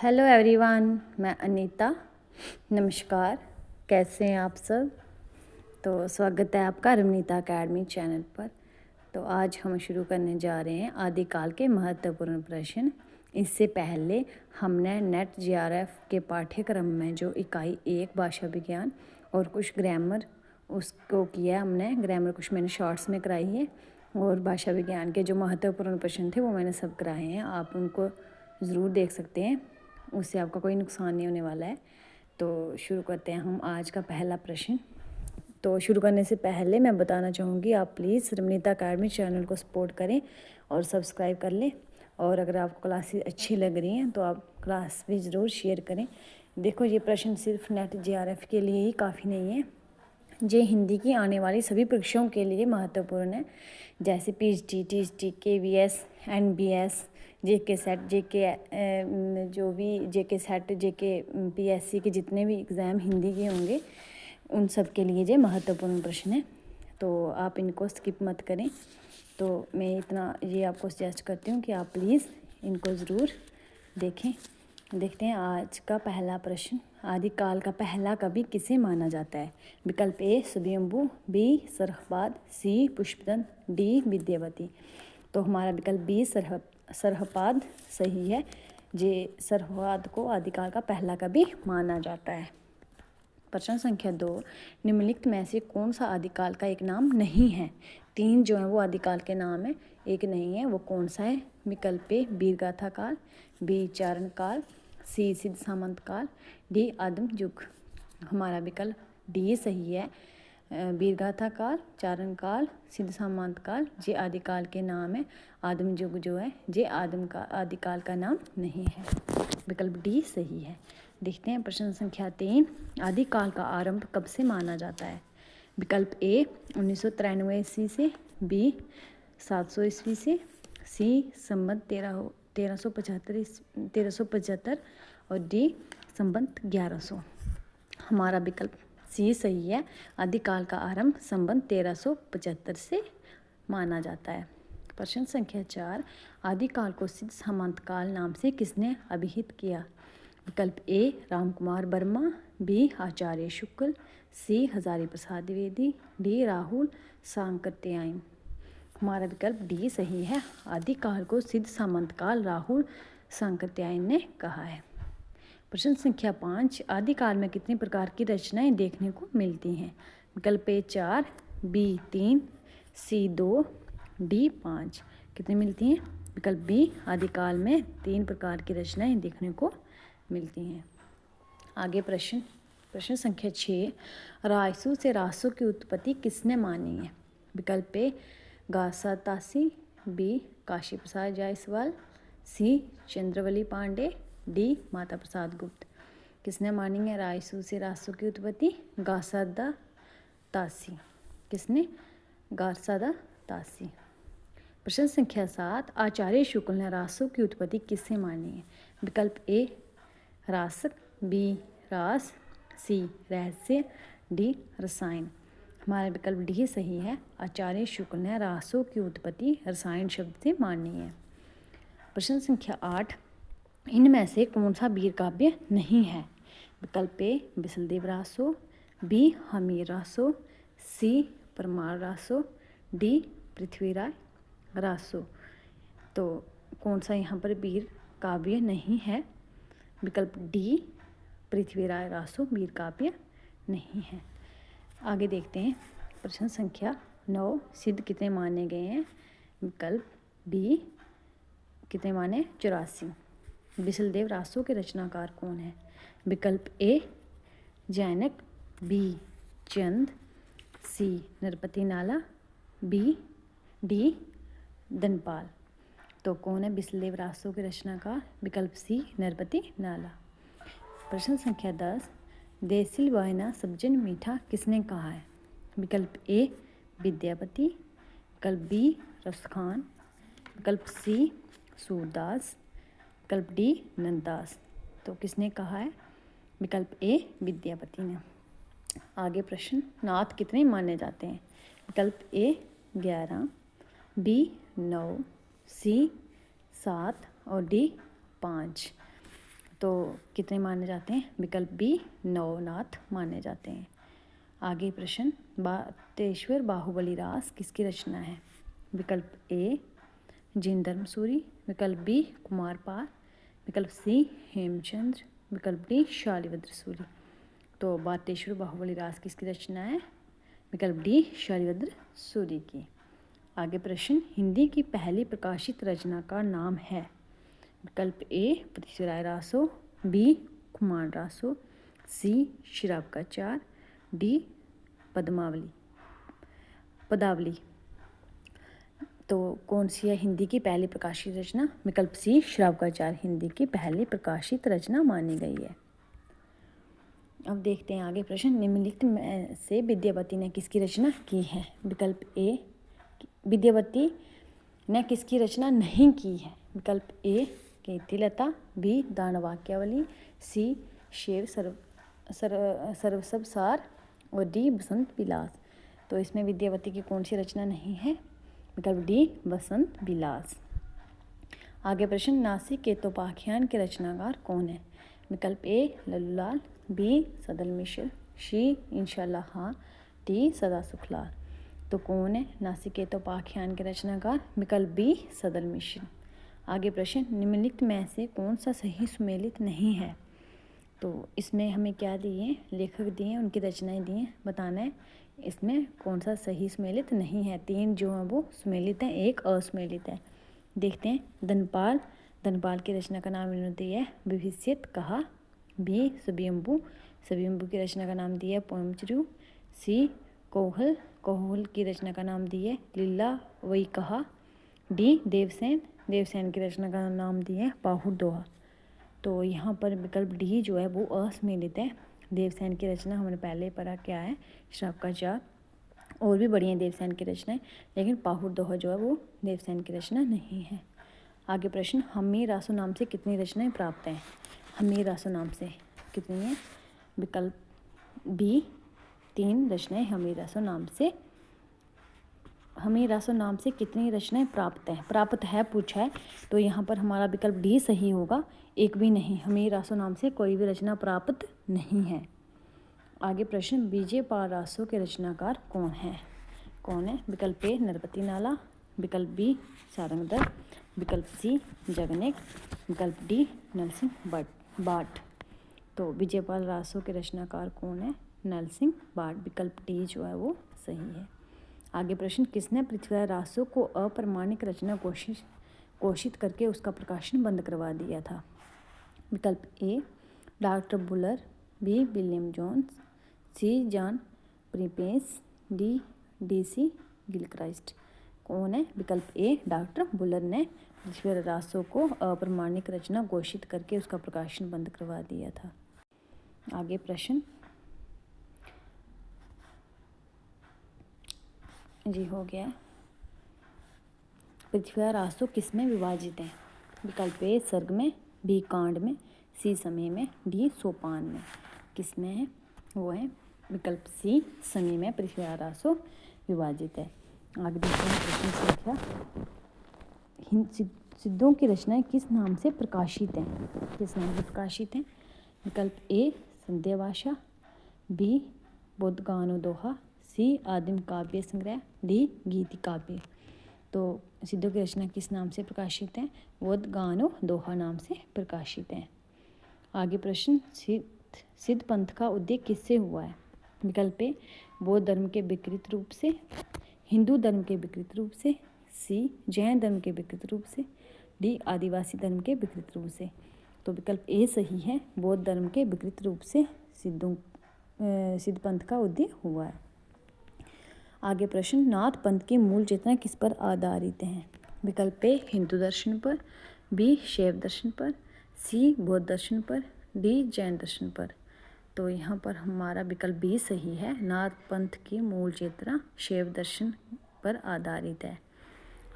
Hello everyone, मैं अनीता। नमस्कार, कैसे हैं आप सब। तो स्वागत है आपका रमनीता अकेडमी चैनल पर। तो आज हम शुरू करने जा रहे हैं आदिकाल के महत्वपूर्ण प्रश्न। इससे पहले हमने नेट जीआरएफ के पाठ्यक्रम में जो इकाई 1 भाषा विज्ञान और कुछ ग्रामर उसको किया हमने। ग्रामर कुछ मैंने शॉर्ट्स में कराई है और भाषा विज्ञान के जो महत्वपूर्ण प्रश्न थे वो मैंने सब कराए हैं। आप उनको ज़रूर देख सकते हैं, उससे आपका कोई नुकसान नहीं होने वाला है। तो शुरू करते हैं हम आज का पहला प्रश्न। तो शुरू करने से पहले मैं बताना चाहूँगी, आप प्लीज़ रमनीता अकेडमी चैनल को सपोर्ट करें और सब्सक्राइब कर लें। और अगर आपको क्लासेस अच्छी लग रही हैं तो आप क्लास भी ज़रूर शेयर करें। देखो, ये प्रश्न सिर्फ नेट जीआरएफ के लिए ही काफ़ी नहीं है, ये हिंदी की आने वाली सभी परीक्षाओं के लिए महत्वपूर्ण है, जैसे पीएचडी, टीएचडी, केवीएस, एनबीएस, जेके सेट, जो भी जेके सेट, जेके पीएससी के जितने भी एग्ज़ाम हिंदी के होंगे उन सब के लिए ये महत्वपूर्ण प्रश्न है। तो आप इनको स्किप मत करें। तो मैं इतना ये आपको सजेस्ट करती हूँ कि आप प्लीज़ इनको ज़रूर देखें। देखते हैं आज का पहला प्रश्न। आदिकाल का पहला कवि किसे माना जाता है? विकल्प ए स्वयंभू, बी सरहपाद, सी पुष्पदंत, डी विद्यावती। तो हमारा विकल्प बी सरहपाद सही है। जे सरहपाद को आदिकाल का पहला कवि माना जाता है। प्रश्न संख्या 2, निम्नलिखित में से कौन सा आदिकाल का एक नाम नहीं है? 3 जो है वो आदिकाल के नाम है, एक नहीं है, वो कौन सा है? विकल्प ए वीरगाथा काल, बी चारण काल, सी सिद्ध सामंत काल, डी आदिम युग। हमारा विकल्प डी सही है। वीरगाथा काल, चारण काल, सिद्ध सामंत काल ये आदिकाल के नाम है। आदिम युग जो है ये आदिकाल का नाम नहीं है। विकल्प डी सही है। देखते हैं प्रश्न संख्या 3, आदिकाल का आरंभ कब से माना जाता है? विकल्प ए 1993 ईस्वी से, बी 700 ईस्वी से, सी संबत 1375 और डी संबत 1100। हमारा विकल्प सी सही है। आदिकाल का आरंभ संबत 1375 से माना जाता है। प्रश्न संख्या 4, आदिकाल को सिद्ध सामंत काल नाम से किसने अभिहित किया? विकल्प ए रामकुमार वर्मा, बी आचार्य शुक्ल, सी हजारी प्रसाद द्विवेदी, डी राहुल सांकृत्यायन। हमारा विकल्प डी सही है। आदिकाल को सिद्ध सामंत काल राहुल सांकृत्यायन ने कहा है। प्रश्न संख्या 5, आदिकाल में कितने प्रकार की रचनाएं देखने को मिलती हैं? विकल्प ए 4, बी 3, सी 2, डी 5। कितनी मिलती हैं? विकल्प बी आदिकाल में 3 प्रकार की रचनाएं देखने को मिलती हैं। आगे प्रश्न संख्या 6, रायसू से रासो की उत्पत्ति किसने मानी है? विकल्प ए गासा तासी, बी काशी प्रसाद जायसवाल, सी चंद्रवली पांडे, डी माता प्रसाद गुप्त। किसने मानी है रायसू से रासो की उत्पत्ति? गासादा तासी। किसने? गासादा तासी। प्रश्न संख्या 7, आचार्य शुक्ल ने रासो की उत्पत्ति किससे मानी है? विकल्प ए रासक, बी रास, सी रहस्य, डी रसायन। हमारा विकल्प डी सही है। आचार्य शुक्ल ने रासों की उत्पत्ति रसायन शब्द से मानी है। प्रश्न संख्या 8, इनमें से कौन सा वीर काव्य नहीं है? विकल्प ए बिसलदेव रासो, बी हमीर रासो, सी परमार रासो, डी पृथ्वीराज रासो। तो कौन सा यहाँ पर वीर काव्य नहीं है? विकल्प डी पृथ्वीराज रासो वीर काव्य नहीं है। आगे देखते हैं प्रश्न संख्या 9, सिद्ध कितने माने गए हैं? विकल्प बी कितने माने? 84। बिसलदेव रासो के रचनाकार कौन है? विकल्प ए जैनक, बी चंद, सी नरपति नाला, बी डी धनपाल। तो कौन है बिसलदेव रासो के रचनाकार? विकल्प सी नरपति नाला। प्रश्न संख्या 10, देसिल वायना सब्जन मीठा किसने कहा है? विकल्प ए विद्यापति, विकल्प बी रसखान, विकल्प सी सूरदास, विकल्प डी नंददास। तो किसने कहा है? विकल्प ए विद्यापति ने। आगे प्रश्न, नाथ कितने माने जाते हैं? विकल्प ए 11, बी 9, सी 7 और डी 5। तो कितने माने जाते हैं? विकल्प बी 9 नाथ माने जाते हैं। आगे प्रश्न, बातेश्वर बाहुबली रास किसकी रचना है? विकल्प ए जिनधर्म सूरी, विकल्प बी कुमार पाल, विकल्प सी हेमचंद्र, विकल्प डी शालिभद्र सूरी। तो बातेश्वर बाहुबली रास किसकी रचना है? विकल्प डी शालिभद्र सूरी की। आगे प्रश्न, हिंदी की पहली प्रकाशित रचना का नाम है? विकल्प ए पृथ्वीराज रासो, बी कुमार रासो, सी श्रावकाचार, डी पदावली। तो कौन सी है हिंदी की पहली प्रकाशित रचना? विकल्प सी श्रावकाचार हिंदी की पहली प्रकाशित रचना मानी गई है। अब देखते हैं आगे प्रश्न, निम्नलिखित में से विद्यावती ने किसकी रचना की है? विकल्प ए विद्यावती ने किसकी रचना नहीं की है? विकल्प ए कीर्तिलता, बी दानवाक्यावली, सी शिव सर्वसबसार और डी बसंत विलास। तो इसमें विद्यावती की कौन सी रचना नहीं है? विकल्प डी बसंत विलास। आगे प्रश्न, नासिक केतोपाख्यान के रचनाकार कौन है? विकल्प ए लल्लूलाल, बी सदल मिश्र, सी इंशाल्लाह खां, डी सदा सुखलाल। तो कौन है नासिक केतोपाख्यान के रचनाकार? विकल्प बी सदल मिश्र। आगे प्रश्न, निम्नलिखित में से कौन सा सही सुमेलित नहीं है? तो इसमें हमें क्या दिए, लेखक दिए, उनकी रचनाएं दी हैं, बताना है इसमें कौन सा सही सुमेलित नहीं है। 3 जो हैं वो सुमेलित हैं, 1 असुमेलित है। देखते हैं, धनपाल की रचना का नाम इन्होंने दिया है विभिषित कहा, बी सबियम्बु की रचना का नाम दिया है पोमचरू, सी कोहल की रचना का नाम दिया है लीला वही कहा, डी देवसेन की रचना का नाम दिया है बाहुर दोहा। तो यहाँ पर विकल्प डी जो है वो असुमेलित है। देवसेन की रचना हमने पहले पढ़ा क्या है, श्रावकाचार। और भी बढ़िया देवसेन की रचनाएं, लेकिन बाहुर दोहा जो है वो देवसेन की रचना नहीं है। आगे प्रश्न, हम्मी रासो नाम से कितनी रचनाएं प्राप्त हैं? हम्मी रासो नाम से कितनी है? विकल्प बी 3 रचनाएं हम्मी रासो नाम से कितनी रचनाएं प्राप्त है पूछा है। तो यहाँ पर हमारा विकल्प डी सही होगा, एक भी नहीं, हम्मी रासो नाम से कोई भी रचना प्राप्त नहीं है। आगे प्रश्न, विजय पाल रासो के रचनाकार कौन है? विकल्प ए नरपति नाला, विकल्प बी सारंगधर, विकल्प सी जगनेक, विकल्प डी नरसिंह बाट। तो विजय पाल रासो के रचनाकार कौन है? नरसिंह बाट। विकल्प डी जो है वो सही है। आगे प्रश्न, किसने पृथ्वीराज रासो को अप्रमाणिक रचना घोषित करके उसका प्रकाशन बंद करवा दिया था? विकल्प A doctor Buller, B William Jones, C John प्रीपेस, डी DC गिलक्राइस्ट। कौन है? विकल्प ए डॉक्टर बुलर ने पृथ्वीराज रासो को अप्रमाणिक रचना घोषित करके उसका प्रकाशन बंद करवा दिया था। आगे प्रश्न जी हो गया, पृथ्वीराज रासो किस में विभाजित है? विकल्प ए सर्ग में, बी कांड में, सी समय में, डी सोपान में। किस में है? वो है विकल्प सी समय में पृथ्वीराज रासो विभाजित है। आगे देखते हैं प्रश्न संख्या, सिद्धों की रचनाएं किस नाम से प्रकाशित हैं? विकल्प ए संध्या भाषा, बी बोधगानो दोहा, सी आदिम काव्य संग्रह, डी गीति काव्य। तो सिद्धों की रचना किस नाम से प्रकाशित हैं? बोधगानो दोहा नाम से प्रकाशित हैं। आगे प्रश्न, सिद्ध पंथ का उदय किससे हुआ है? विकल्प ए बौद्ध धर्म के विकृत रूप से, हिंदू धर्म के विकृत रूप से, सी जैन धर्म के विकृत रूप से, डी आदिवासी धर्म के विकृत रूप से। तो विकल्प ए सही है, बौद्ध धर्म के विकृत रूप से सिद्ध पंथ का उदय हुआ है। आगे प्रश्न, नाथ पंथ की मूल चेतना किस पर आधारित है? विकल्प ए हिंदू दर्शन पर, बी शैव दर्शन पर, सी बौद्ध दर्शन पर, डी जैन दर्शन पर। तो यहाँ पर हमारा विकल्प बी सही है, नाथ पंथ की मूल चेतना शैव दर्शन पर आधारित है।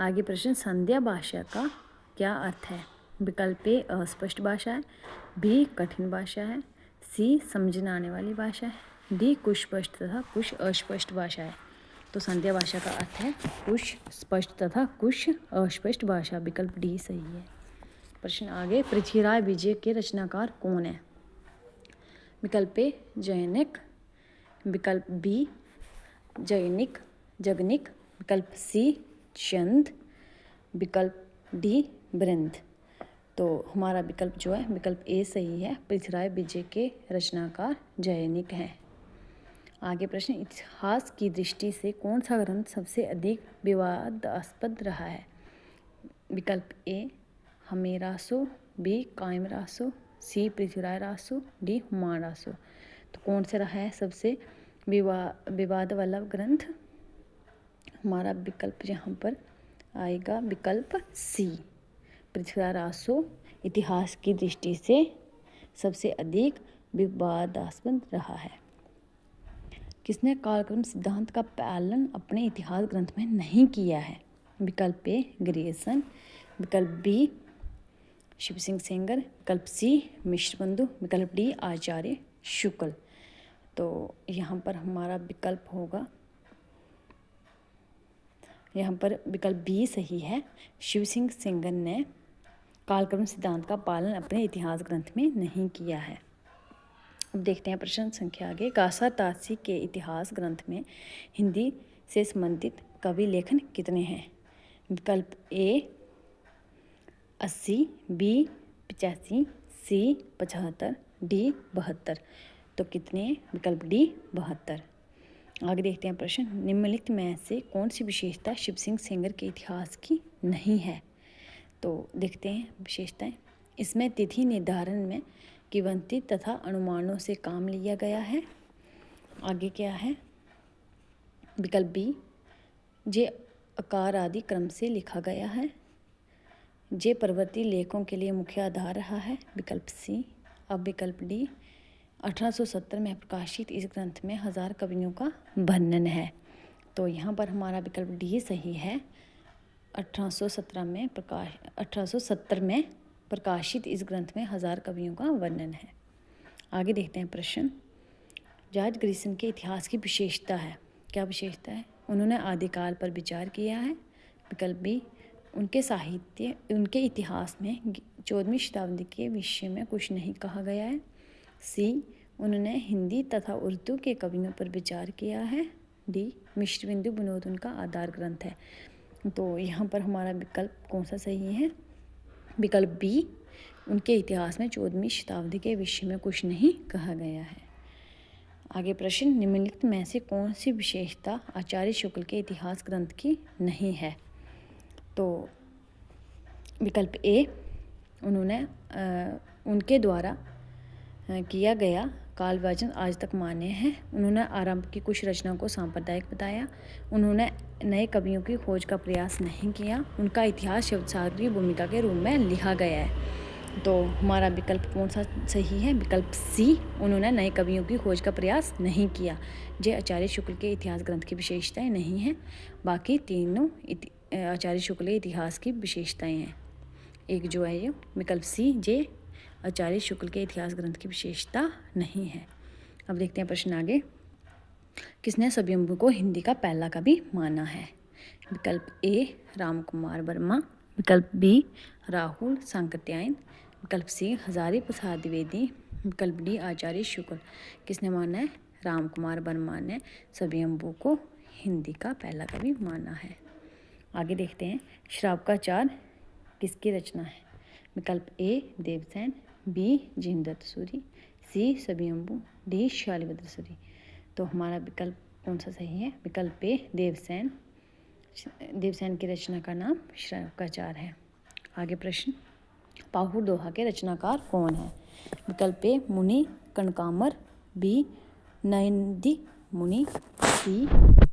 आगे प्रश्न, संध्या भाषा का क्या अर्थ है? विकल्प ए अस्पष्ट भाषा है, बी कठिन भाषा है, सी समझ आने वाली भाषा है, डी कुछ स्पष्ट तथा कुछ अस्पष्ट भाषा है। तो संध्या भाषा का अर्थ है कुछ स्पष्ट तथा कुछ अस्पष्ट भाषा। विकल्प डी सही है। प्रश्न आगे, पृथ्वीराज विजय के रचनाकार कौन है? विकल्प ए जैनिक, विकल्प बी जगनिक, विकल्प सी चंद, विकल्प डी वृंद। तो हमारा विकल्प जो है विकल्प ए सही है, पृथ्वीराज विजय के रचनाकार जैनिक हैं। आगे प्रश्न, इतिहास की दृष्टि से कौन सा ग्रंथ सबसे अधिक विवादास्पद रहा है? विकल्प ए हमेरासो, बी कायम रासो, सी पृथ्वीराज रासो, डी हुमायूं रासो। तो कौन से रहा है सबसे विवाद वाला ग्रंथ? हमारा विकल्प यहाँ पर आएगा विकल्प सी, पृथ्वीराज रासो इतिहास की दृष्टि से सबसे अधिक विवादास्पद रहा है। किसने कालक्रम सिद्धांत का पालन अपने इतिहास ग्रंथ में नहीं किया है? विकल्प ए ग्रियर्सन, विकल्प बी शिव सिंह सेंगर, विकल्प सी मिश्रबंधु, विकल्प डी आचार्य शुक्ल। तो यहाँ पर हमारा विकल्प होगा, यहाँ पर विकल्प बी सही है, शिव सिंह सेंगर ने कालक्रम सिद्धांत का पालन अपने इतिहास ग्रंथ में नहीं किया है। अब देखते हैं प्रश्न संख्या आगे, गासा तासी के इतिहास ग्रंथ में हिंदी से संबंधित कवि लेखन कितने हैं? विकल्प ए 80, बी 85, सी 75, डी 72। तो कितने? विकल्प डी 72। आगे देखते हैं प्रश्न, निम्नलिखित में से कौन सी विशेषता शिव सिंह सेंगर के इतिहास की नहीं है? तो देखते हैं विशेषताएं। इसमें तिथि निर्धारण में किंवदंती तथा अनुमानों से काम लिया गया है। आगे क्या है? विकल्प बी जे आकार आदि क्रम से लिखा गया है, जे प्रवृत्ति लेखों के लिए मुख्य आधार रहा है। विकल्प सी। अब विकल्प डी 1870 में प्रकाशित इस ग्रंथ में 1000 कवियों का वर्णन है। तो यहाँ पर हमारा विकल्प डी सही है, 1870 में प्रकाशित इस ग्रंथ में 1000 कवियों का वर्णन है। आगे देखते हैं प्रश्न, जॉर्ज ग्रियर्सन के इतिहास की विशेषता है। क्या विशेषता है? उन्होंने आदिकाल पर विचार किया है। विकल्प बी उनके इतिहास में 14वीं शताब्दी के विषय में कुछ नहीं कहा गया है। सी उन्होंने हिंदी तथा उर्दू के कवियों पर विचार किया है। डी मिश्रबिंदु विनोद उनका आधार ग्रंथ है। तो यहाँ पर हमारा विकल्प कौन सा सही है? विकल्प बी उनके इतिहास में 14वीं शताब्दी के विषय में कुछ नहीं कहा गया है। आगे प्रश्न, निम्नलिखित में से कौन सी विशेषता आचार्य शुक्ल के इतिहास ग्रंथ की नहीं है? तो विकल्प ए उनके द्वारा किया गया काल विभाजन आज तक मान्य है। उन्होंने आरंभ की कुछ रचनाओं को सांप्रदायिक बताया। उन्होंने नए कवियों की खोज का प्रयास नहीं किया। उनका इतिहास शब्दसागर की भूमिका के रूप में लिखा गया है। तो हमारा विकल्प कौन सा सही है? विकल्प सी उन्होंने नए कवियों की खोज का प्रयास नहीं किया। जो आचार्य शुक्ल के इतिहास ग्रंथ की विशेषताएं नहीं हैं, बाकी तीनों आचार्य शुक्ल के इतिहास की विशेषताएं हैं। एक जो है ये विकल्प सी जे आचार्य शुक्ल के इतिहास ग्रंथ की विशेषता नहीं है। अब देखते हैं प्रश्न आगे, किसने स्वयंभू को हिंदी का पहला कवि माना है? विकल्प ए राम कुमार वर्मा, विकल्प बी राहुल सांकृत्यायन, विकल्प सी हजारी प्रसाद द्विवेदी, विकल्प डी आचार्य शुक्ल। किसने माना है? राम कुमार वर्मा ने स्वयंभू को हिंदी का पहला कवि माना है। आगे देखते हैं, शराब का अचार किसकी रचना है? विकल्प ए देवसेन, बी जिनदत्त सूरी, सी स्वयंभू, डी शालिभद्र सूरी। तो हमारा विकल्प कौन सा सही है? विकल्प ए देवसेन की रचना का नाम शराब का अचार है। आगे प्रश्न, पाहुर दोहा के रचनाकार कौन है? विकल्प ए मुनि कनकामर, बी नयनदि मुनि, सी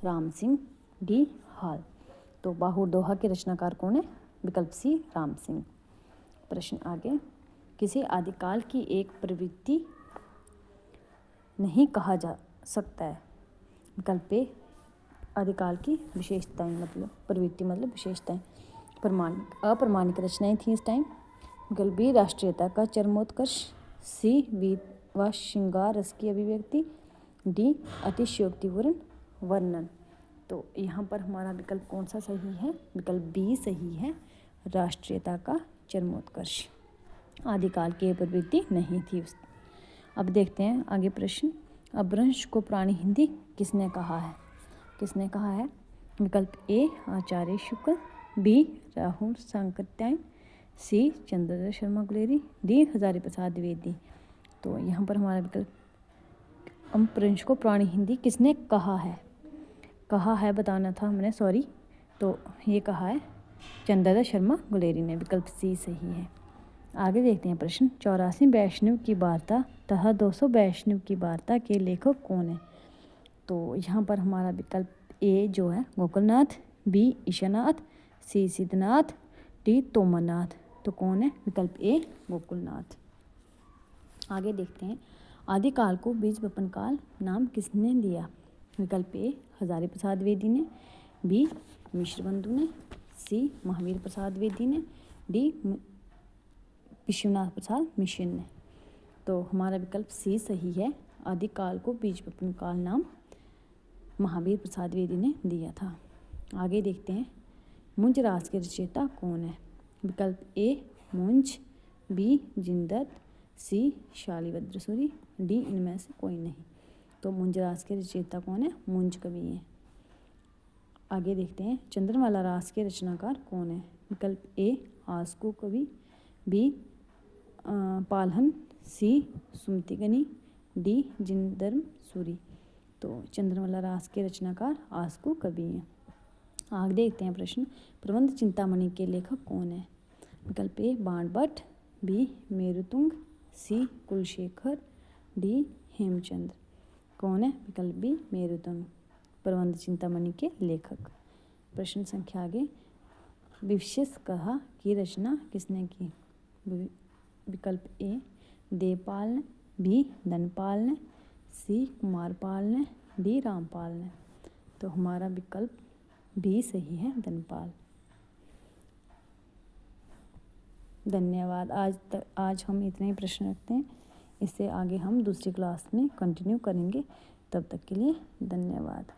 राम सिंह, डी हाल। तो पाहुर दोहा के रचनाकार कौन है? विकल्प सी राम सिंह। प्रश्न आगे, किसी आदिकाल की एक प्रवृत्ति नहीं कहा जा सकता है? विकल्प ए आदिकाल की विशेषताएं मतलब प्रवृत्ति मतलब विशेषताएं, अप्रमाणिक रचनाएं थी इस टाइम। विकल्प बी राष्ट्रीयता का चरमोत्कर्ष, सी वीर व श्रृंगार रस की अभिव्यक्ति, डी अतिशयोक्तिपूर्ण वर्णन। तो यहाँ पर हमारा विकल्प कौन सा सही है? विकल्प बी सही है, राष्ट्रीयता का चरमोत्कर्ष। आदिकाल की प्रवृत्ति नहीं थी। अब देखते हैं आगे प्रश्न। अपभ्रंश को पुरानी हिंदी किसने कहा है? किसने कहा है? विकल्प ए आचार्य शुक्ल, बी राहुल सांकृत्यायन, सी चंद्रशेखर शर्मा गुलेरी, डी हजारी प्रसाद द्विवेदी। तो यहाँ पर हमारा विकल्प अपभ्रंश को पुरानी हिंदी किसने कहा है? कहा है बताना था हमने, सॉरी। तो ये कहा है चंद्रशेखर शर्मा गुलेरी ने। विकल्प सी सही है। आगे देखते हैं प्रश्न। 84 वैष्णव की वार्ता तथा 200 वैष्णव की वार्ता के लेखक कौन है? तो यहाँ पर हमारा विकल्प ए जो है गोकुलनाथ, बी ईशानाथ, सी सिद्धनाथ, डी तोमरनाथ। तो कौन है? विकल्प ए गोकुलनाथ। आगे देखते हैं आदिकाल को बीज वपन काल नाम किसने दिया? विकल्प ए हजारी प्रसाद द्विवेदी ने, बी मिश्रबंधु ने, सी महावीर प्रसाद द्विवेदी ने, डी विश्वनाथ प्रसाद मिशन ने। तो हमारा विकल्प सी सही है। आदिकाल को बीज वपन काल नाम महावीर प्रसाद द्विवेदी ने दिया था। आगे देखते हैं मुंज रास के रचयिता कौन है? विकल्प ए मुंज, बी जिनदत्त, सी शालिभद्र सूरी, डी इनमें से कोई नहीं। तो मुंज रास के रचयिता कौन है? मुंज कवि हैं। आगे देखते हैं चंद्रमाला रास के रचनाकार कौन है? विकल्प ए आस्कू कवि, बी पालहन, सी सुमतिगनी, डी जिनधर्म सूरी। तो चंद्रमाला रास के रचनाकार आस्कू कवि हैं। आगे देखते हैं प्रश्न। प्रबंध चिंतामणि के लेखक कौन है? विकल्प ए बाणभट्ट, बी मेरुतुंग, सी कुलशेखर, डी हेमचंद्र। कौन है? विकल्प बी मेरुतुंग प्रबंध चिंतामणि के लेखक। प्रश्न संख्या आगे। विशेष कहा की रचना किसने की? विकल्प ए देवपाल ने, बी धनपाल ने, सी कुमारपाल ने, डी रामपाल ने। तो हमारा विकल्प बी सही है, धनपाल। धन्यवाद। आज हम इतने ही प्रश्न रखते हैं। इससे आगे हम दूसरी क्लास में कंटिन्यू करेंगे। तब तक के लिए धन्यवाद।